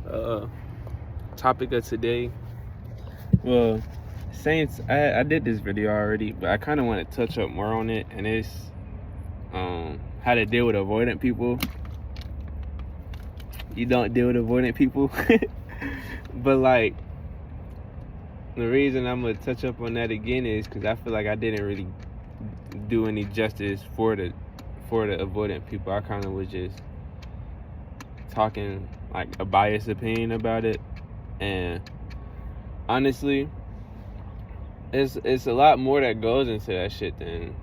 Uh, Topic of today. Well, Saints, I did this video already, but I kind of want to touch up more on it, and it's how to deal with avoidant people. You don't deal with avoidant people, but like the reason I'm gonna touch up on that again is because I feel like I didn't really do any justice for the avoidant people. I kind of was just talking like a biased opinion about it, and honestly, it's a lot more that goes into that shit than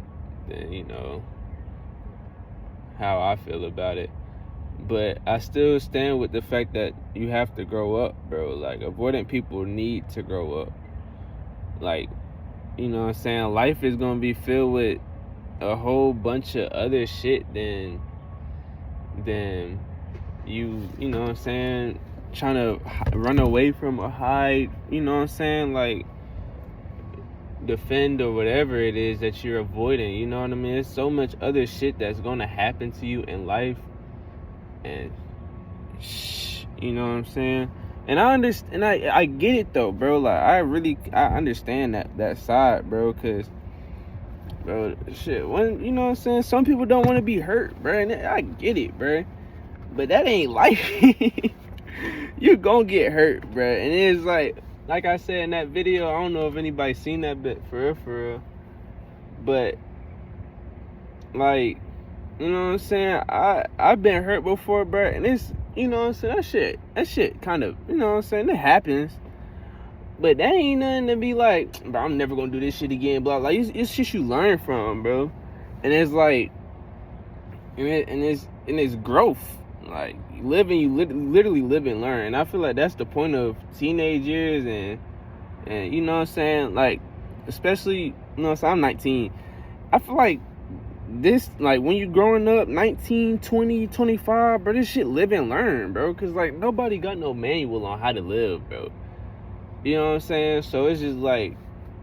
how I feel about it. But I still stand with the fact that you have to grow up, bro. Like, avoidant people need to grow up. Like, you know what I'm saying? Life is gonna be filled with a whole bunch of other shit than you know what I'm saying, trying to run away from or hide, you know what I'm saying, like defend or whatever it is that you're avoiding, you know what I mean? There's so much other shit that's gonna happen to you in life, and you know what I'm saying? And I understand, I get it though, bro. Like, I understand that side, bro, cause bro, shit, when, you know what I'm saying, some people don't want to be hurt, bro, and I get it, bro. But that ain't life. You're gonna get hurt, bro. And it's like I said in that video, I don't know if anybody's seen that bit for real. But like, you know what I'm saying? I've been hurt before, bro. And it's, you know what I'm saying, that shit kind of, you know what I'm saying, it happens. But that ain't nothing to be like, bro, I'm never gonna do this shit again, blah. Like, it's shit you learn from, bro. And it's like, and it's growth. Like, you literally live and learn. And I feel like that's the point of teenage years, and you know what I'm saying, like, especially, you know what I'm saying, I'm 19. I feel like this, like, when you growing up 19, 20, 25, bro, this shit live and learn, bro, because like nobody got no manual on how to live, bro. You know what I'm saying? So it's just like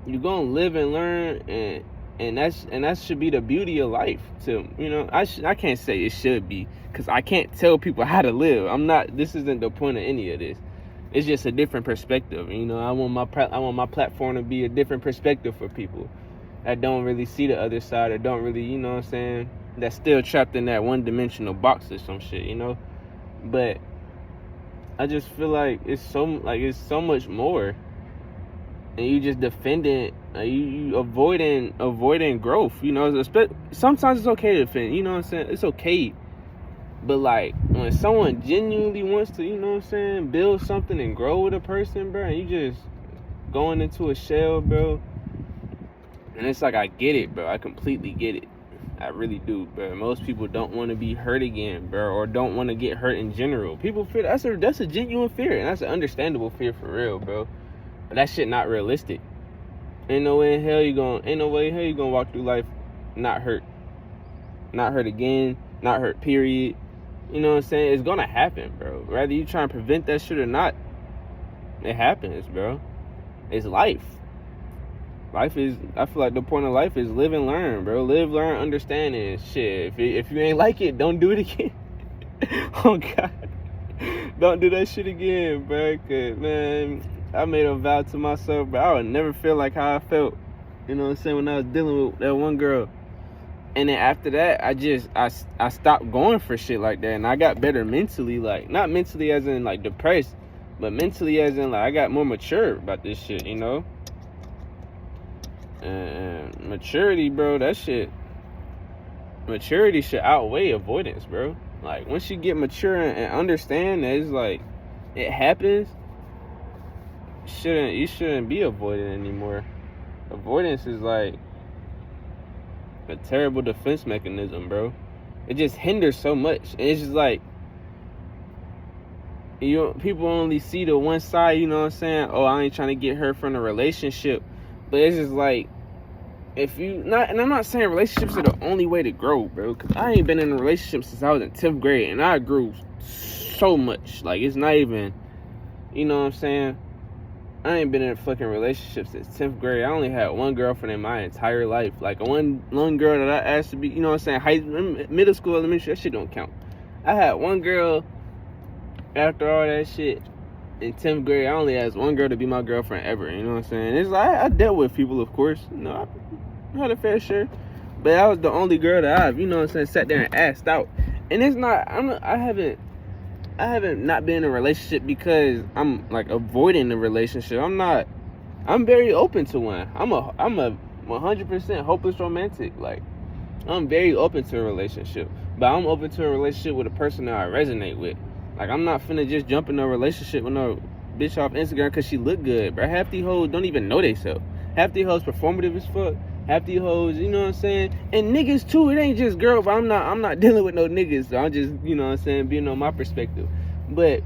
you gonna live and learn, and that should be the beauty of life too. You know, I can't say it should be, because I can't tell people how to live. This isn't the point of any of this. It's just a different perspective. You know, I want my platform to be a different perspective for people that don't really see the other side, or don't really, you know what I'm saying, that's still trapped in that one-dimensional box or some shit, you know. But I just feel like it's so much more, and you just defending, you avoiding growth, you know. Sometimes it's okay to defend, you know what I'm saying, it's okay. But like, when someone genuinely wants to, you know what I'm saying, build something and grow with a person, bro, and you just going into a shell, bro. And it's like, I get it, bro. I completely get it. I really do, bro. Most people don't want to be hurt again, bro, or don't want to get hurt in general. People fear that's a genuine fear, and that's an understandable fear for real, bro. But that shit not realistic. Ain't no way in hell you gonna walk through life not hurt again, not hurt, period. You know what I'm saying? It's gonna happen, bro. Whether you try and prevent that shit or not, it happens, bro. It's life. I feel like the point of life is live and learn, bro. Live, learn, understand, and shit. If you ain't like it, don't do it again. Oh, God. Don't do that shit again, bro. Cause, man, I made a vow to myself, bro. I would never feel like how I felt, you know what I'm saying, when I was dealing with that one girl. And then after that, I stopped going for shit like that. And I got better mentally, like, not mentally as in, like, depressed, but mentally as in, like, I got more mature about this shit, you know? And maturity, bro, maturity should outweigh avoidance, bro. Like, once you get mature and understand that it's like, it happens, you shouldn't be avoiding anymore. Avoidance is like a terrible defense mechanism, bro. It just hinders so much. And it's just like, people only see the one side, you know what I'm saying? Oh, I ain't trying to get her from the relationship. But it's just like, and I'm not saying relationships are the only way to grow, bro, because I ain't been in a relationship since I was in 10th grade, and I grew so much. Like, it's not even, you know what I'm saying? I ain't been in a fucking relationship since 10th grade. I only had one girlfriend in my entire life. Like, one girl that I asked to be, you know what I'm saying, middle school, elementary, that shit don't count. I had one girl after all that shit, in 10th grade, I only asked one girl to be my girlfriend ever. You know what I'm saying? It's like I dealt with people, of course. You know, I had a fair share, but that was the only girl that I've, you know what I'm saying, sat there and asked out. And it's not. I haven't not been in a relationship because I'm like avoiding the relationship. I'm very open to one. I'm a 100% hopeless romantic. Like, I'm very open to a relationship, but I'm open to a relationship with a person that I resonate with. Like, I'm not finna just jump in a relationship with no bitch off Instagram because she look good, bro. Half these hoes don't even know they self. Half these hoes performative as fuck. Half these hoes, you know what I'm saying? And niggas too. It ain't just girls. But I'm not dealing with no niggas. So I'm just, you know what I'm saying, being on my perspective. But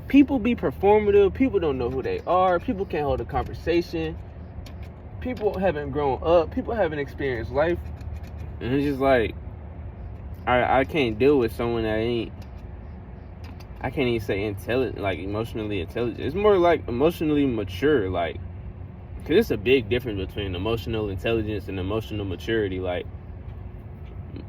people be performative. People don't know who they are. People can't hold a conversation. People haven't grown up. People haven't experienced life. And it's just like, I can't deal with someone that ain't, I can't even say intelligent, like emotionally intelligent. It's more like emotionally mature, like, because it's a big difference between emotional intelligence and emotional maturity. Like,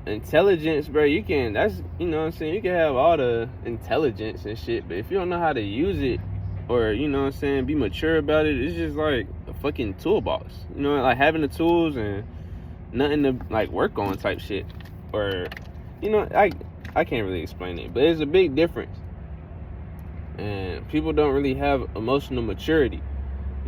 intelligence, bro, you can, that's, you know what I'm saying, you can have all the intelligence and shit, but if you don't know how to use it, or, you know what I'm saying, be mature about it, it's just like a fucking toolbox. You know, like having the tools and nothing to, like, work on type shit. Or, you know, I can't really explain it, but it's a big difference. And people don't really have emotional maturity.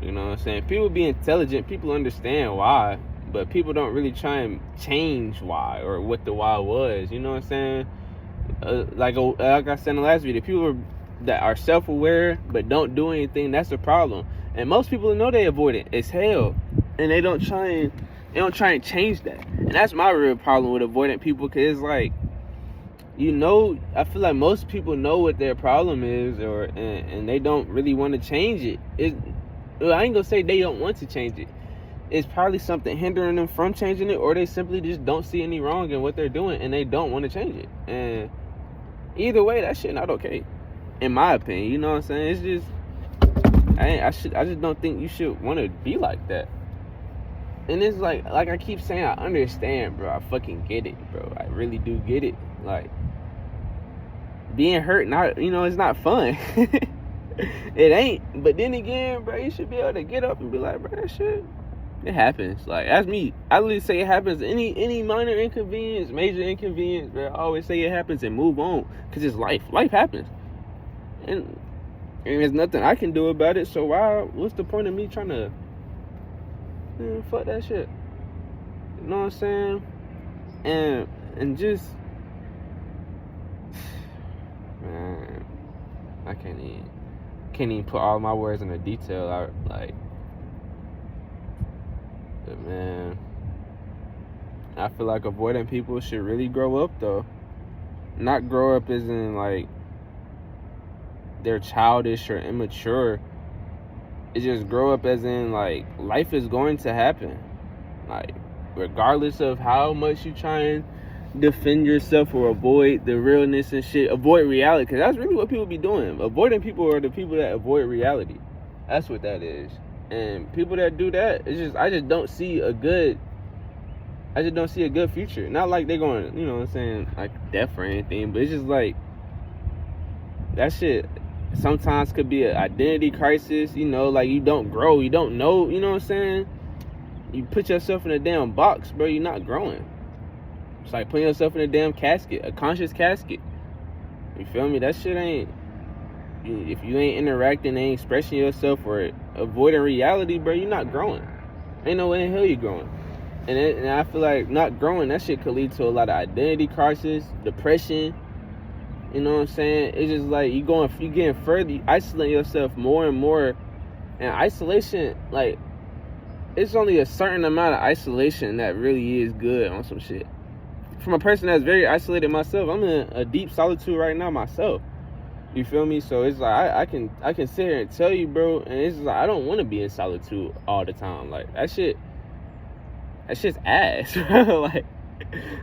You know what I'm saying? People be intelligent, people understand why, but people don't really try and change why or what the why was. You know what I'm saying? Like I said in the last video, people that are self-aware but don't do anything, that's the problem. And most people know they avoid it as hell, and they don't try and change that. And that's my real problem with avoidant people, because it's like, you know, I feel like most people know what their problem is, and they don't really want to change it. I ain't gonna say they don't want to change it. It's probably something hindering them from changing it, or they simply just don't see any wrong in what they're doing and they don't want to change it. And either way, that shit not okay, in my opinion. You know what I'm saying? It's just, I just don't think you should want to be like that. And it's like I keep saying, I understand, bro. I fucking get it, bro. I really do get it. Like, being hurt, not, you know, it's not fun. It ain't. But then again, bro, you should be able to get up and be like, bro, that shit, it happens. Like, that's me. I literally say it happens. Any minor inconvenience, major inconvenience, bro, I always say it happens and move on. Because it's life. Life happens. And there's nothing I can do about it. So what's the point of me trying to, fuck that shit? You know what I'm saying? And just, man, I can't even put all my words in the detail out, like, but man, I feel like avoidant people should really grow up, though. Not grow up as in like they're childish or immature. It just grow up as in like life is going to happen, like regardless of how much you try and defend yourself or avoid the realness and shit, avoid reality, because that's really what people be doing. Avoiding people are the people that avoid reality. That's what that is. And people that do that, it's just, I just don't see a good future. Not like they're going, you know what I'm saying, like death or anything, but it's just like, that shit sometimes could be an identity crisis, you know, like you don't grow, you don't know, you know what I'm saying? You put yourself in a damn box, bro, you're not growing. It's like putting yourself in a damn casket, a conscious casket. You feel me? That shit ain't, if you ain't interacting, ain't expressing yourself or avoiding reality, bro, you're not growing. Ain't no way in hell you're growing. And I feel like not growing, that shit could lead to a lot of identity crisis, depression. You know what I'm saying? It's just like you getting further, you isolate yourself more and more. And isolation, like, it's only a certain amount of isolation that really is good on some shit. From a person that's very isolated myself, I'm in a deep solitude right now myself. You feel me? So it's like I can sit here and tell you, bro, and it's like I don't want to be in solitude all the time. Like, that's shit's ass, bro. Like,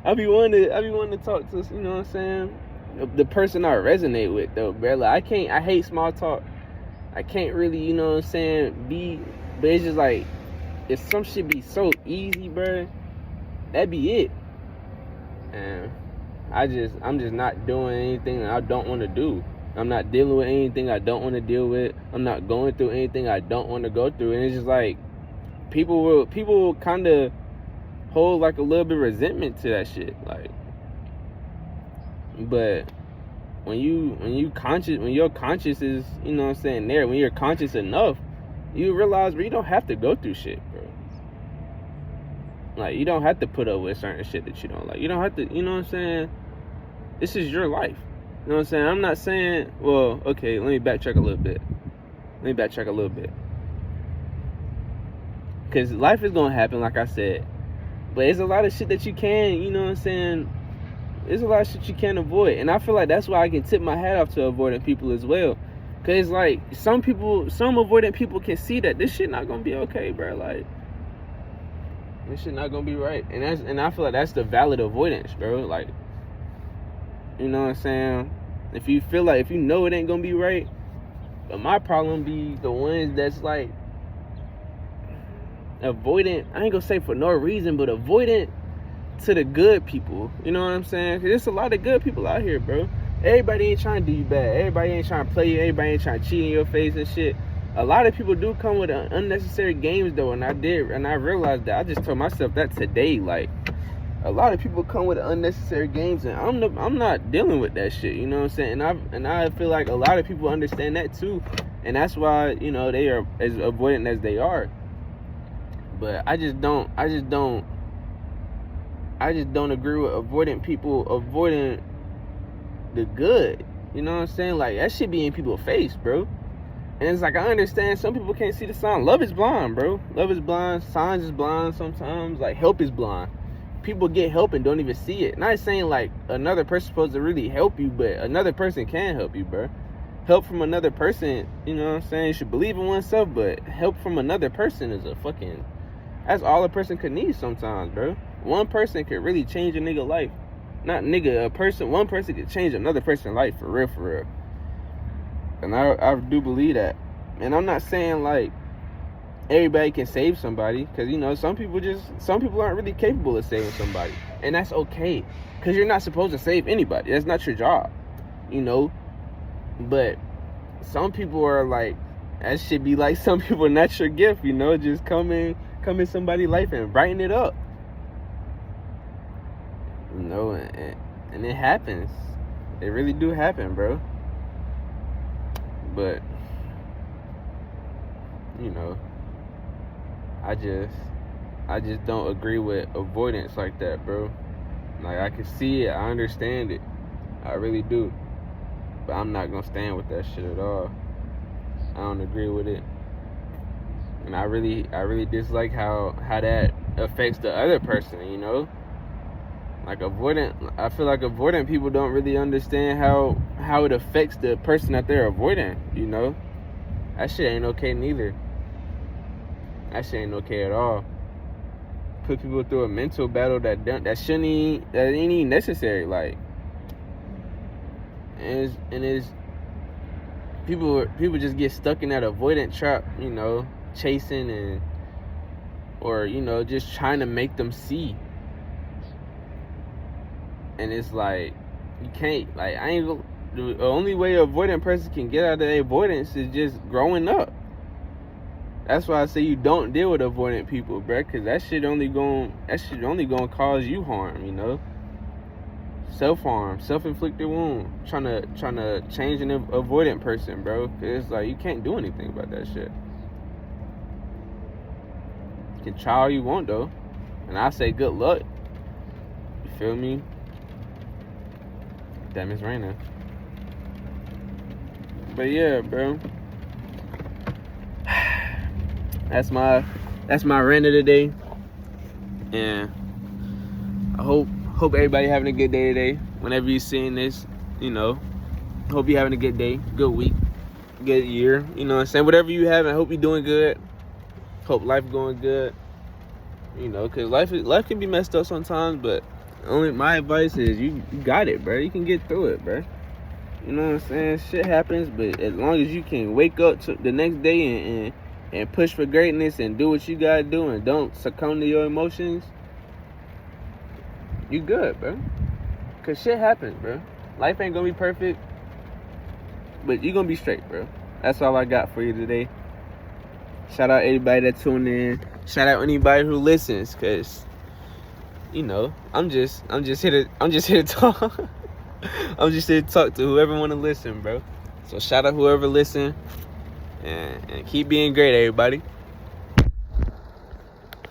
I be wanting to talk to, you know what I'm saying, the person I resonate with, though, bro. Like, I hate small talk. I can't really, you know what I'm saying, but it's just like, if some shit be so easy, bro, that'd be it. And I'm just not doing anything that I don't want to do. I'm not dealing with anything I don't want to deal with. I'm not going through anything I don't want to go through. And it's just like people will kind of hold like a little bit of resentment to that shit. Like, but when your conscious is, you know what I'm saying, there, when you're conscious enough, you realize, bro, you don't have to go through shit, bro. Like, you don't have to put up with certain shit that you don't like. You don't have to, you know what I'm saying? This is your life. You know what I'm saying? I'm not saying, well, okay, let me backtrack a little bit. Because life is going to happen, like I said. But there's a lot of shit that you can, you know what I'm saying? There's a lot of shit you can't avoid. And I feel like that's why I can tip my hat off to avoidant people as well. Because, like, some avoidant people can see that this shit not going to be okay, bro. Like, this shit not going to be right. And I feel like that's the valid avoidance, bro. Like, you know what I'm saying? If you feel like, if you know it ain't going to be right, but my problem be the ones that's, like, avoidant. I ain't going to say for no reason, but avoidant to the good people, you know what I'm saying? Because there's a lot of good people out here, bro. Everybody ain't trying to do you bad. Everybody ain't trying to play you. Everybody ain't trying to cheat in your face and shit. A lot of people do come with unnecessary games, though, and I realized that. I just told myself that today. Like, a lot of people come with unnecessary games, and I'm not dealing with that shit, you know what I'm saying? And I feel like a lot of people understand that too, and that's why, you know, they are as avoidant as they are. But I just don't agree with avoidant people avoiding the good. You know what I'm saying? Like, that shit be in people's face, bro. And it's like, I understand some people can't see the sign. Love is blind, bro. Love is blind. Signs is blind sometimes. Like, help is blind. People get help and don't even see it. Not saying, like, another person's supposed to really help you, but another person can help you, bro. Help from another person, you know what I'm saying? You should believe in oneself, but help from another person is that's all a person could need sometimes, bro. One person could really change a nigga life. Not nigga, one person could change another person's life for real. And I do believe that. And I'm not saying, like, everybody can save somebody, because, you know, some people aren't really capable of saving somebody. And that's okay, because you're not supposed to save anybody. That's not your job, you know. But some people are like, that should be like, some people not your gift, you know. Just come in somebody's life and brighten it up. You know, and it happens. It really do happen, bro. But, you know, I just don't agree with avoidance like that, bro. Like, I can see it, I understand it, I really do. But I'm not gonna stand with that shit at all. I don't agree with it. And I really dislike how that affects the other person, you know? Like, I feel like avoidant people don't really understand how it affects the person that they're avoiding, you know? That shit ain't okay neither. That shit ain't okay at all. Put people through a mental battle that ain't even necessary. Like, and it's people just get stuck in that avoidant trap, you know, chasing or you know, just trying to make them see. And it's like, you can't, like, the only way an avoidant person can get out of their avoidance is just growing up. That's why I say you don't deal with avoidant people, bruh, because that shit only gonna cause you harm, you know? Self-harm, self-inflicted wound, trying to change an avoidant person, bro. Cause it's like, you can't do anything about that shit. You can try all you want, though. And I say good luck. You feel me? Damn, it's raining. But yeah, bro. That's my rant of the day. And I hope everybody having a good day today. Whenever you're seeing this, you know, hope you're having a good day, good week, good year. You know what I'm saying? Whatever you having, I hope you're doing good. Hope life going good. You know, because life can be messed up sometimes, but only my advice is you got it, bro. You can get through it, bro. You know what I'm saying? Shit happens, but as long as you can wake up to the next day and push for greatness and do what you gotta do and don't succumb to your emotions, you good, bro. Cause shit happens, bro. Life ain't gonna be perfect. but you're gonna be straight, bro. That's all I got for you today. Shout out everybody that tuned in. Shout out anybody who listens, cause you know I'm just here to talk. I'm just here to talk to whoever want to listen, bro. So shout out whoever listen, and keep being great, everybody.